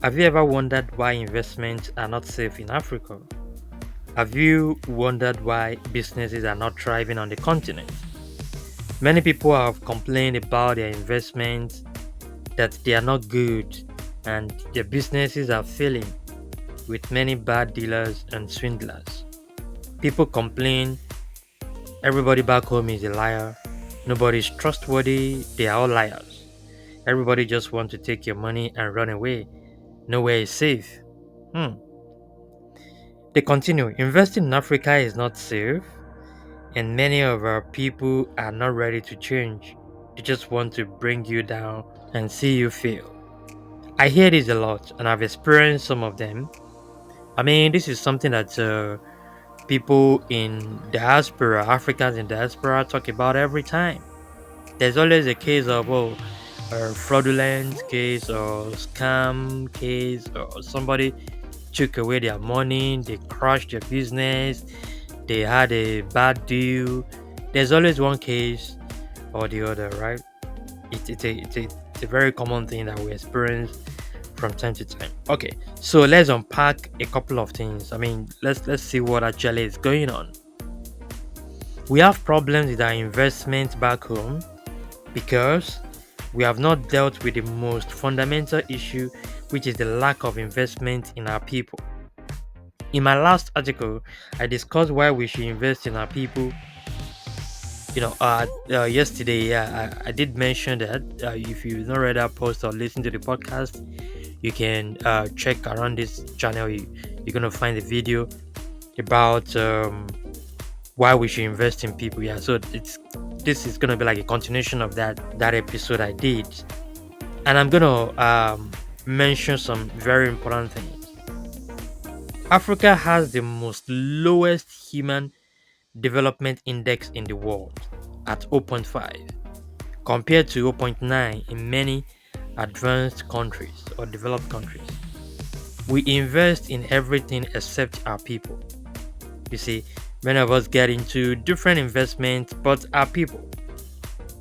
Have you ever wondered why investments are not safe in Africa? Have you wondered why businesses are not thriving on the continent? Many people have complained about their investments, that they are not good, and their businesses are failing with many bad dealers and swindlers. People complain everybody back home is a liar, nobody's trustworthy, they are all liars. Everybody just wants to take your money and run away. Nowhere is safe. Hmm. They continue, investing in Africa is not safe, and many of our people are not ready to change. They just want to bring you down and see you fail. I hear this a lot, and I've experienced some of them. I mean, this is something that people in diaspora, Africans in diaspora, talk about every time. There's always a case of, a fraudulent case or scam case, or somebody took away their money, they crashed their business, they had a bad deal. There's always one case or the other, right? It's a very common thing that we experience from time to time. Okay, so let's unpack a couple of things. I mean, let's see what actually is going on. We have problems with our investment back home because we have not dealt with the most fundamental issue, which is the lack of investment in our people. In my last article, I discussed why we should invest in our people. Yesterday, I did mention that if you've not read that post or listened to the podcast, you can check around this channel. You're gonna find a video about why we should invest in people. Yeah, so this is gonna be like a continuation of that episode I did, and I'm gonna mention some very important things. Africa has the most lowest human development index in the world at 0.5 compared to zero point 0.9 in many advanced countries or developed countries. We invest in everything except our people. You see, many of us get into different investments but our people.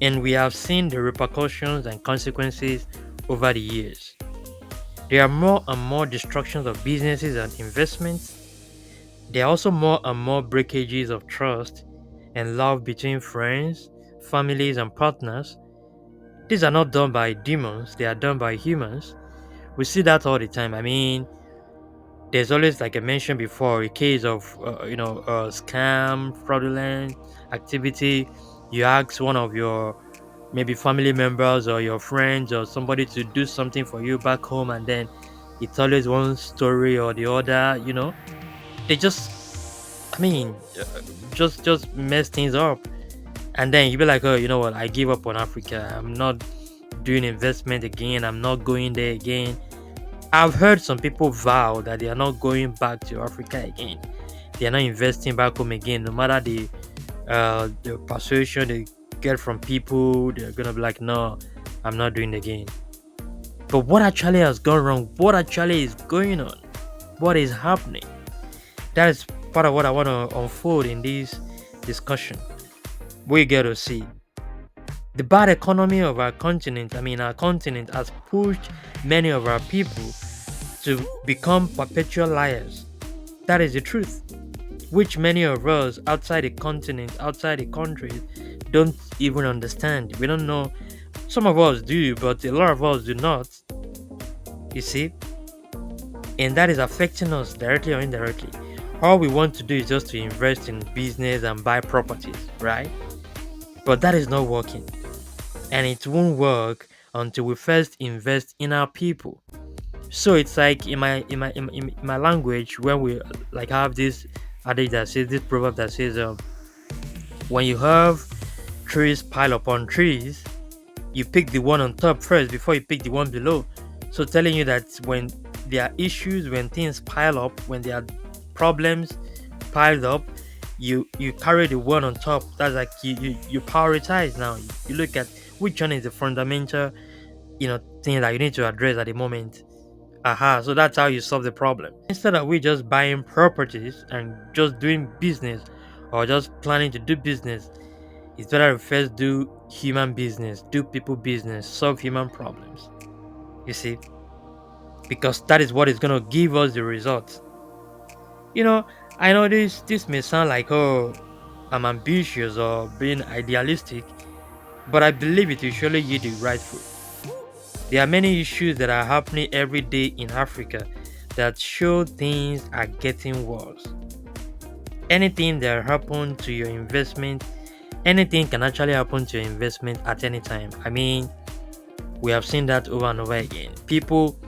And we have seen the repercussions and consequences over the years. There are more and more destructions of businesses and investments. There are also more and more breakages of trust and love between friends, families, and partners. These are not done by demons, they are done by humans. We see that all the time. I mean, there's always, like I mentioned before, a case of, scam, fraudulent activity. You ask one of your maybe family members or your friends or somebody to do something for you back home, and then it's always one story or the other. They just, I mean, just mess things up, and then you be like, oh, you know what? I give up on Africa. I'm not doing investment again. I'm not going there again. I've heard some people vow that they are not going back to Africa again. They are not investing back home again, no matter the persuasion they get from people. They're gonna be like, no, I'm not doing it again. But what actually has gone wrong? What actually is going on? What is happening? That is part of what I want to unfold in this discussion. We get to see the bad economy of our continent. I mean, our continent has pushed many of our people to become perpetual liars. That is the truth, which many of us outside the continent, outside the country, don't even understand. We don't know. Some of us do, but a lot of us do not. You see? And that is affecting us directly or indirectly. All we want to do is just to invest in business and buy properties, right? But that is not working. And it won't work until we first invest in our people. So it's like in my language, when we like have this adage that says, this proverb that says, when you have trees pile upon trees, you pick the one on top first before you pick the one below. So telling you that when there are issues, when things pile up, when there are problems piled up, you carry the one on top. That's like you prioritize now. You look at which one is the fundamental, thing that you need to address at the moment. Aha, so that's how you solve the problem. Instead of we just buying properties and just doing business or just planning to do business, it's better to first do human business, do people business, solve human problems. You see? because that is what is going to give us the results. You know, I know this may sound like, oh, I'm ambitious or being idealistic, but I believe it will surely yield the right fruit. There are many issues that are happening every day in Africa that show things are getting worse. Anything that happen to your investment, anything can actually happen to your investment at any time. I mean, we have seen that over and over again. People,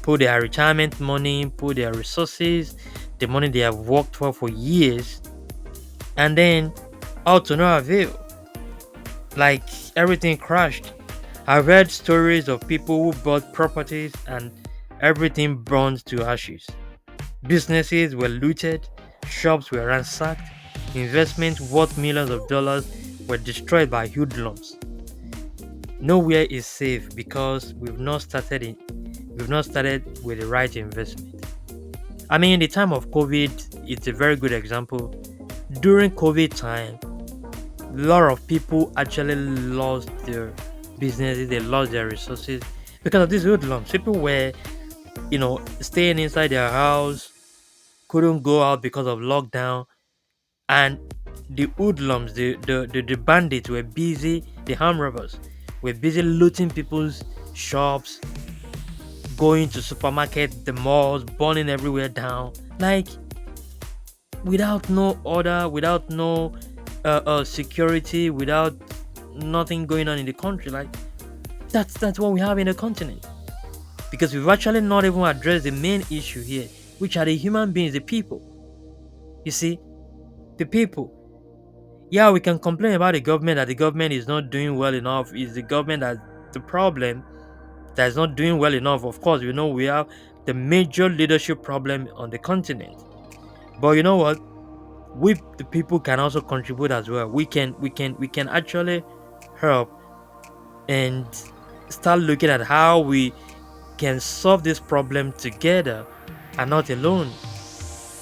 put their retirement money, put their resources, the money they have worked for years, and then all to no avail. Like everything crashed. I've heard stories of people who bought properties and everything burned to ashes. Businesses were looted, shops were ransacked, investments worth millions of dollars were destroyed by hoodlums. Nowhere is safe because we've not started with the right investment. I mean, in the time of COVID, it's a very good example. During COVID time, a lot of people actually lost their businesses, they lost their resources because of these hoodlums. People were, staying inside their house, couldn't go out because of lockdown, and the hoodlums, the bandits were busy, the armed robbers were busy looting people's shops, going to supermarket, the malls, burning everywhere down. Like without no order, without no security, without nothing going on in the country. Like that's what we have in the continent. Because we've actually not even addressed the main issue here, which are the human beings, the people. You see, the people. Yeah, we can complain about the government that the government is not doing well enough. Is the government that the problem that is not doing well enough? Of course, we know we have the major leadership problem on the continent. But you know what? We the people can also contribute as well. We can actually help and start looking at how we can solve this problem together and not alone.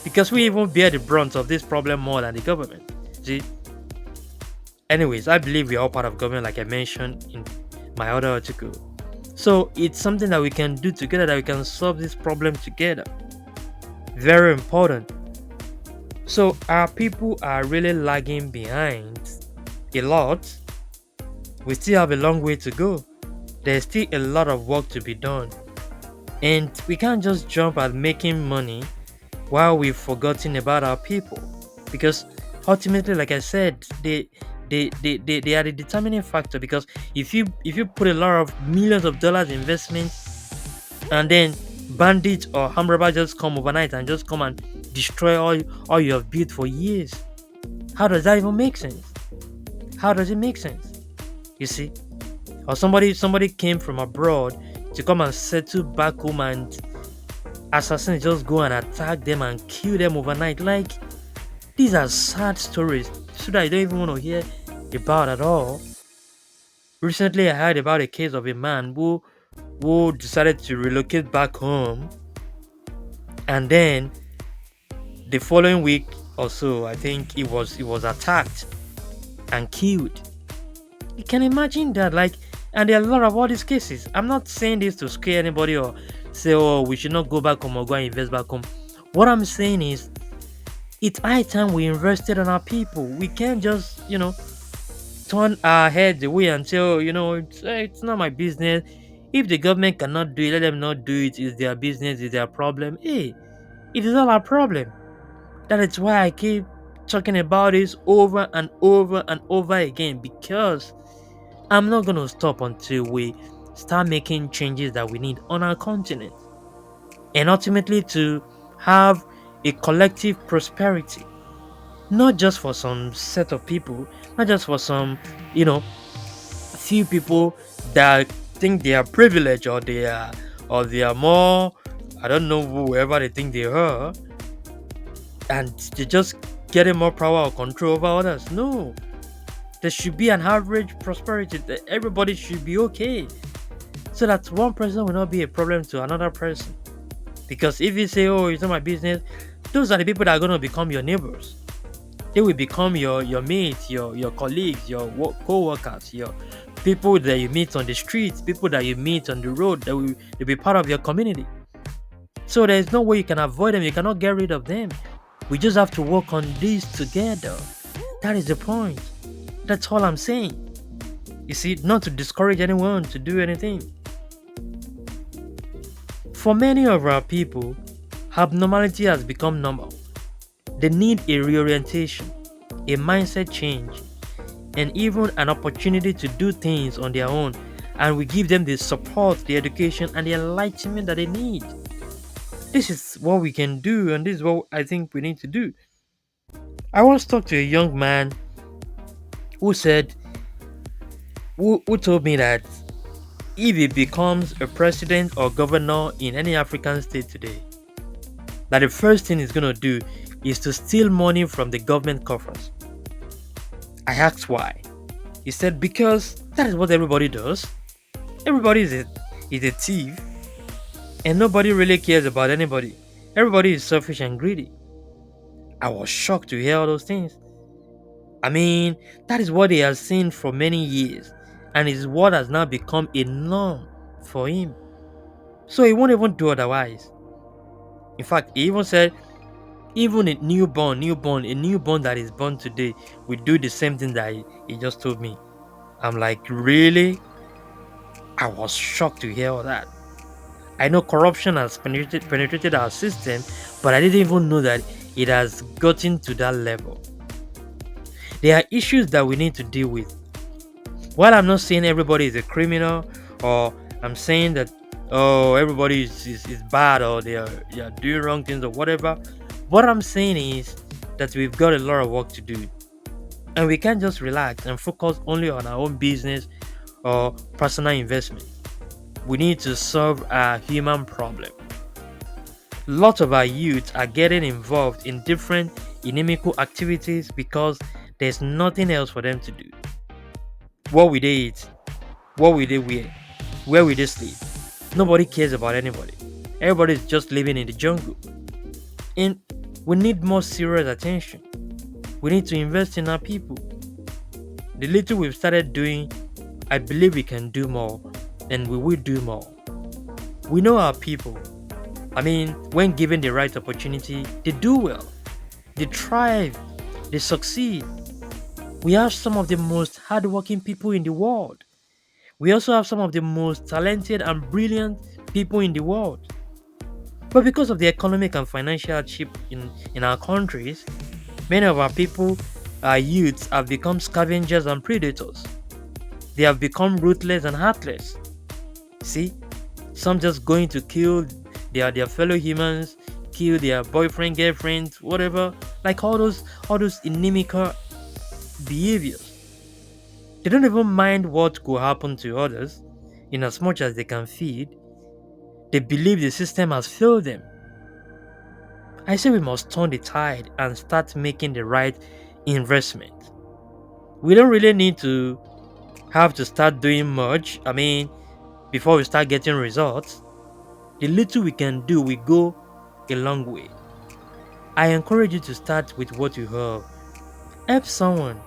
Because we even bear the brunt of this problem more than the government. See? Anyways, I believe we are all part of government, like I mentioned in my other article. So it's something that we can do together, that we can solve this problem together. Very important. So our people are really lagging behind a lot. We still have a long way to go. There's still a lot of work to be done. And we can't just jump at making money while we've forgotten about our people. Because ultimately, like I said, they are the determining factor. Because if you put a lot of millions of dollars investment, and then bandits or armed robbers just come overnight and just come and destroy all you have built for years, how does that even make sense? How does it make sense? You see? Or somebody came from abroad to come and settle back home, and assassins just go and attack them and kill them overnight. Like, these are sad stories so that I don't even want to hear about at all. Recently I heard about a case of a man who decided to relocate back home, and then the following week or so, I think he was attacked and killed. You can imagine that, like, and there are a lot of all these cases. I'm not saying this to scare anybody or say, oh, we should not go back home or go and invest back home. What I'm saying is, it's high time we invested on our people. We can't just, turn our heads away and say, oh, it's not my business. If the government cannot do it, let them not do it. It's their business, it's their problem. Hey, it is not our problem. That is why I keep talking about this over and over and over again, because I'm not going to stop until we start making changes that we need on our continent, and ultimately to have a collective prosperity, not just for some set of people, not just for some, few people that think they are privileged, or they are more, I don't know, whoever they think they are, and they just getting more power or control over others. No, there should be an average prosperity, that everybody should be okay, so that one person will not be a problem to another person. Because if you say, oh, it's not my business, those are the people that are going to become your neighbors. They will become your mates, your colleagues, your co-workers, your people that you meet on the streets, people that you meet on the road that will be part of your community. So there's no way you can avoid them. You cannot get rid of them. We just have to work on this together. That is the point. That's all I'm saying. You see, not to discourage anyone to do anything. For many of our people, abnormality has become normal. They need a reorientation, a mindset change, and even an opportunity to do things on their own. And we give them the support, the education, and the enlightenment that they need. This is what we can do, and this is what I think we need to do. I once talked to a young man who said, who told me that if he becomes a president or governor in any African state today, that the first thing he's gonna do is to steal money from the government coffers. I asked why. He said because that is what everybody does. Everybody is a thief, and nobody really cares about anybody. Everybody is selfish and greedy. I was shocked to hear all those things. I mean, that is what he has seen for many years, and is what has now become a norm for him. So he won't even do otherwise. In fact, he even said, even a newborn that is born today will do the same thing that he just told me. I'm like, really? I was shocked to hear all that. I know corruption has penetrated our system, but I didn't even know that it has gotten to that level. There are issues that we need to deal with. While I'm not saying everybody is a criminal, or I'm saying that everybody is bad, or they are doing wrong things or whatever, what I'm saying is that we've got a lot of work to do. And we can't just relax and focus only on our own business or personal investment. We need to solve our human problem. Lots of our youth are getting involved in different inimical activities because there's nothing else for them to do. What will they eat? What will they wear? Where will they sleep? Nobody cares about anybody. Everybody's just living in the jungle. And we need more serious attention. We need to invest in our people. The little we've started doing, I believe we can do more, and we will do more. We know our people. I mean, when given the right opportunity, they do well. They thrive. They succeed. We have some of the most hardworking people in the world. We also have some of the most talented and brilliant people in the world. But because of the economic and financial hardship in our countries, many of our people, our youths, have become scavengers and predators. They have become ruthless and heartless. See, some just going to kill their fellow humans, kill their boyfriend, girlfriend, whatever, like all those inimical behaviors. They don't even mind what could happen to others, in as much as they can feed. They believe the system has failed them. I say we must turn the tide and start making the right investment. We don't really need to have to start doing much. I mean, before we start getting results, the little we can do will go a long way. I encourage you to start with what you have. Help someone.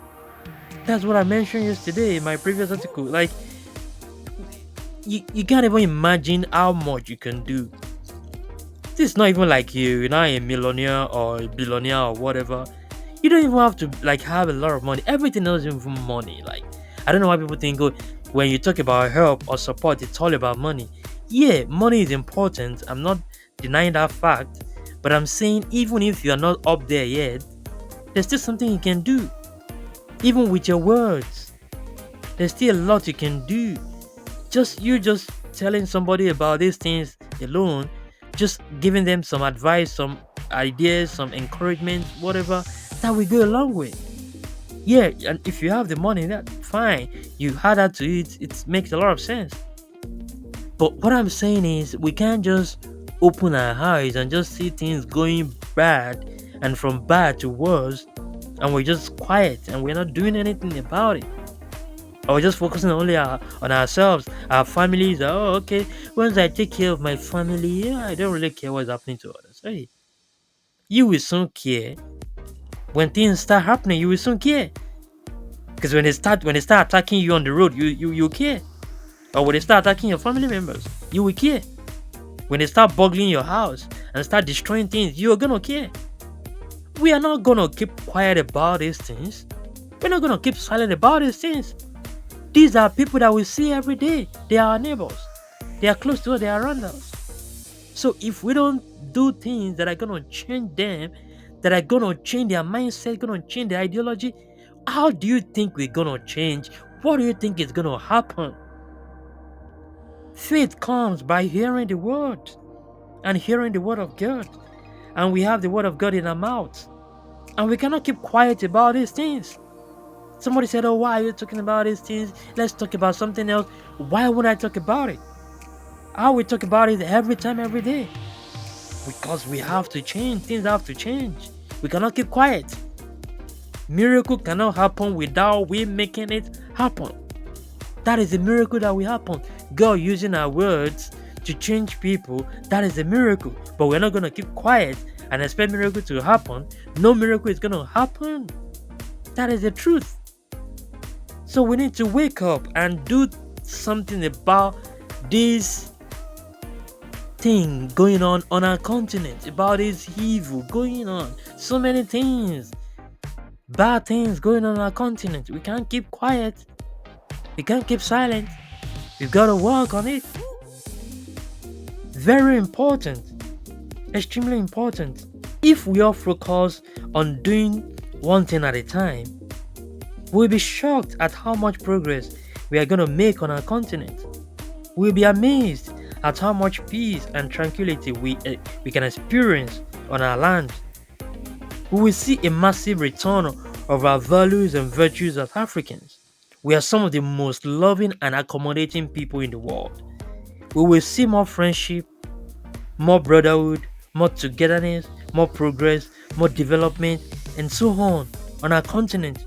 That's what I mentioned yesterday in my previous article. Like, you can't even imagine how much you can do. This is not even like you're not a millionaire or a billionaire or whatever. You don't even have to like have a lot of money. Everything else is even money. Like, I don't know why people think, oh, when you talk about help or support, it's all about money. Yeah, money is important. I'm not denying that fact. But I'm saying even if you're not up there yet, there's still something you can do. Even with your words, there's still a lot you can do. Just telling somebody about these things alone, just giving them some advice, some ideas, some encouragement, whatever, that will go a long way. Yeah, and if you have the money, that fine. You add that to it, it makes a lot of sense. But what I'm saying is, we can't just open our eyes and just see things going bad and from bad to worse, and we're just quiet and we're not doing anything about it. Or we're just focusing only on ourselves, our families. Oh, okay. Once I take care of my family, yeah, I don't really care what's happening to others. Hey, you will soon care. When things start happening, you will soon care. Because when they start attacking you on the road, you care. Or when they start attacking your family members, you will care. When they start burgling your house and start destroying things, you are gonna care. We are not gonna keep quiet about these things. We're not gonna keep silent about these things. These are people that we see every day. They are our neighbors. They are close to us, they are around us. So if we don't do things that are gonna change them, that are gonna change their mindset, gonna change their ideology, how do you think we're gonna change? What do you think is gonna happen? Faith comes by hearing the word and hearing the word of God. And we have the word of God in our mouths. And we cannot keep quiet about these things. Somebody said, "Oh, why are you talking about these things? Let's talk about something else." Why would I talk about it? I will talk about it every time, every day. Because we have to change. Things have to change. We cannot keep quiet. Miracle cannot happen without we making it happen. That is a miracle that will happen. God using our words to change people, that is a miracle. But we're not going to keep quiet and expect miracle to happen. No miracle is going to happen. That is the truth. So we need to wake up and do something about this thing going on our continent, about this evil going on. So many things, bad things going on our continent. We can't keep quiet. We can't keep silent. We've got to work on it. Very important. Extremely important. If we all focus on doing one thing at a time, we'll be shocked at how much progress we are going to make on our continent. We'll be amazed at how much peace and tranquility we can experience on our land. We will see a massive return of our values and virtues as Africans. We are some of the most loving and accommodating people in the world. We will see more friendship, more brotherhood, more togetherness, more progress, more development, and so on our continent.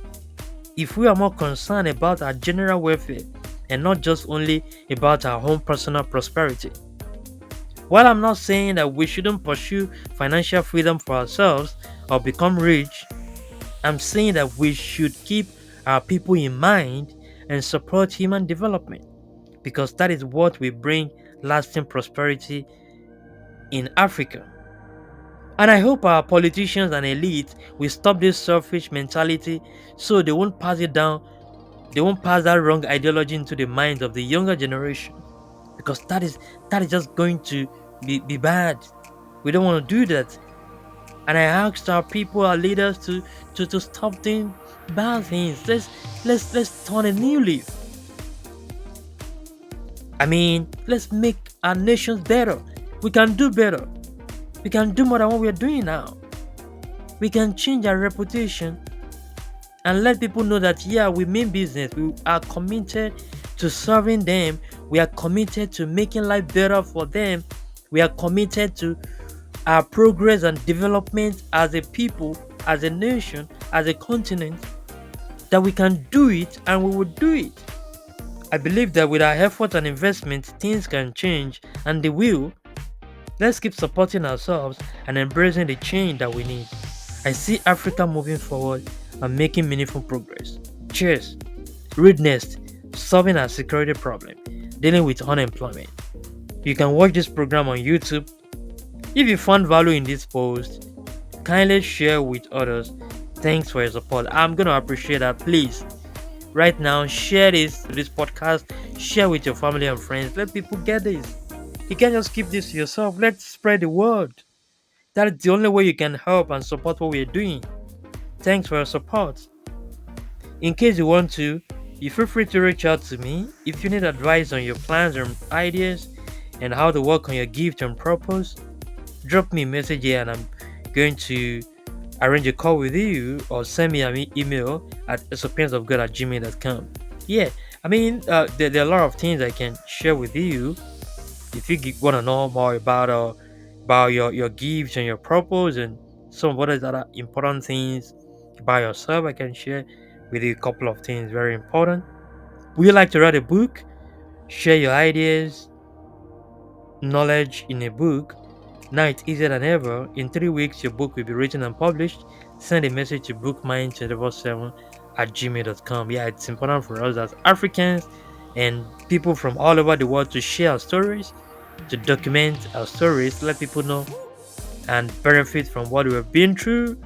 If we are more concerned about our general welfare and not just only about our own personal prosperity. While I'm not saying that we shouldn't pursue financial freedom for ourselves or become rich, I'm saying that we should keep our people in mind and support human development, because that is what will bring lasting prosperity in Africa. And I hope our politicians and elites will stop this selfish mentality so they won't pass it down, they won't pass that wrong ideology into the minds of the younger generation. Because that is just going to be bad. We don't want to do that. And I asked our people, our leaders to stop doing bad things. Let's turn a new leaf. I mean, let's make our nations better. We can do better. We can do more than what we are doing now. We can change our reputation and let people know that, yeah, we mean business. We are committed to serving them. We are committed to making life better for them. We are committed to our progress and development as a people, as a nation, as a continent, that we can do it and we will do it. I believe that with our effort and investment, things can change, and they will. Let's keep supporting ourselves and embracing the change that we need. I see Africa moving forward and making meaningful progress. Cheers. Read next, solving our security problem, dealing with unemployment. You can watch this program on YouTube. If you found value in this post, kindly share with others. Thanks for your support. I'm going to appreciate that. Please, right now, share this podcast. Share with your family and friends. Let people get this. You can't just keep this to yourself. Let's spread the word. That is the only way you can help and support what we're doing. Thanks for your support. In case you want to, you feel free to reach out to me. If you need advice on your plans and ideas and how to work on your gift and purpose, drop me a message here and I'm going to arrange a call with you, or send me an email at sopiansofgod@gmail.com. Yeah, I mean, there are a lot of things I can share with you. If you want to know more about your gifts and your purpose and some other important things about yourself, I can share with you a couple of things very important. Would you like to write a book? Share your ideas, knowledge in a book. Now it's easier than ever. In 3 weeks, your book will be written and published. Send a message to Bookmind 24/7. at gmail.com. Yeah, it's important for us as Africans and people from all over the world to share our stories, to document our stories, let people know and benefit from what we've been through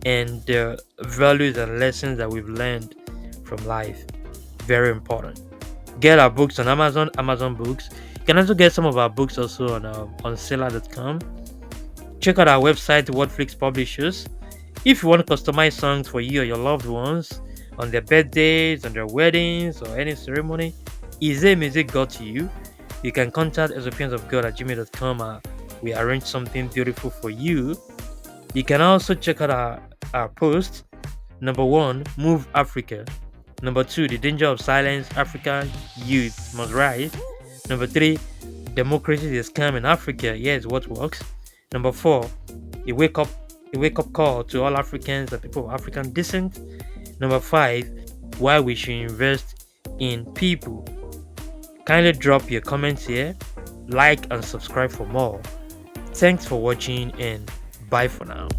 and the values and lessons that we've learned from life. Very important. Get our books on Amazon Books. You can also get some of our books also on Seller.com. Check out our website, Wordflix Publishers. If you want to customize songs for you or your loved ones on their birthdays, on their weddings, or any ceremony, is there music got to you? You can contact esopiansofgod at gmail.com. We arrange something beautiful for you. You can also check out our post. Number 1, Move Africa. Number 2, The Danger of Silence, Africa Youth Must Rise. Number 3, Democracy is a Scam in Africa, Here's What Works. Number 4, a wake up call to all Africans and people of African descent. Number 5, why we should invest in people. Kindly drop your comments here, like and subscribe for more. Thanks for watching and bye for now.